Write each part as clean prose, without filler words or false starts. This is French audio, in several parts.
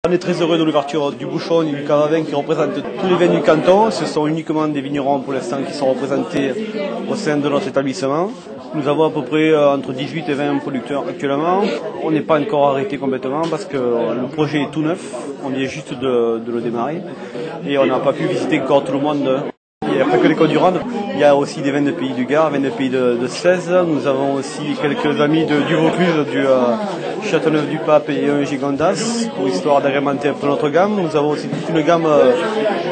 On est très heureux de l'ouverture du Bouchon et du Cave à Vin qui représentent tous les vins du canton. Ce sont uniquement des vignerons pour l'instant qui sont représentés au sein de notre établissement. Nous avons à peu près entre 18 et 20 producteurs actuellement. On n'est pas encore arrêté complètement parce que le projet est tout neuf. On vient juste de le démarrer et on n'a pas pu visiter encore tout le monde. Il n'y a pas que les Côtes-du-Rhône, il y a aussi des vins de pays du Gard, vins de pays de 16. Nous avons aussi quelques amis du Vaucluse, du Châteauneuf-du-Pape et un Gigondas, pour histoire d'agrémenter un peu notre gamme. Nous avons aussi toute une gamme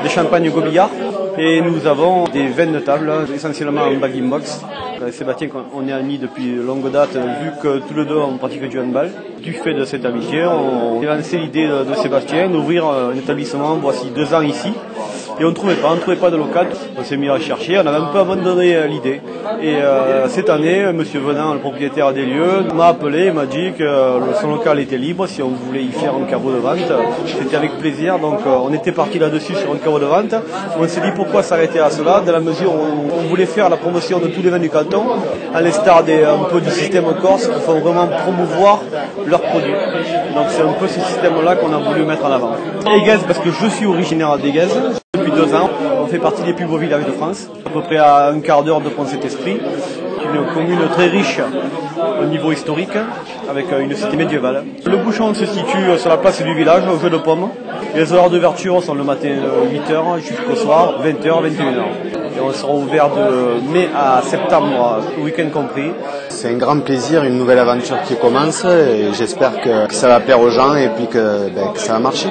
de champagne Gobillard. Et nous avons des vins de table, essentiellement en bag-in-box. Sébastien, on est amis depuis longue date, vu que tous les deux on pratique du handball. Du fait de cette amitié, on a lancé l'idée de Sébastien d'ouvrir un établissement, voici 2 ans ici. Et on ne trouvait pas de local. On s'est mis à chercher, on avait un peu abandonné l'idée. Et cette année, monsieur Venant, le propriétaire des lieux, m'a appelé et m'a dit que son local était libre, si on voulait y faire un caveau de vente. C'était avec plaisir, donc on était parti là-dessus sur un caveau de vente. On s'est dit pourquoi s'arrêter à cela, dans la mesure où on voulait faire la promotion de tous les vins du canton, à l'instar un peu du système corse, qui font vraiment promouvoir leurs produits. Donc c'est un peu ce système-là qu'on a voulu mettre en avant. Aiguez, parce que je suis originaire d'Aiguez. Depuis 2 ans, on fait partie des plus beaux villages de France, à peu près à un quart d'heure de Pont-Saint-Esprit, une commune très riche au niveau historique, avec une cité médiévale. Le Bouchon se situe sur la place du village, au Jeu de Paume. Les horaires d'ouverture sont le matin 8h jusqu'au soir 20h, 21h. Et on sera ouvert de mai à septembre, week-end compris. C'est un grand plaisir, une nouvelle aventure qui commence et j'espère que ça va plaire aux gens et puis que ça va marcher.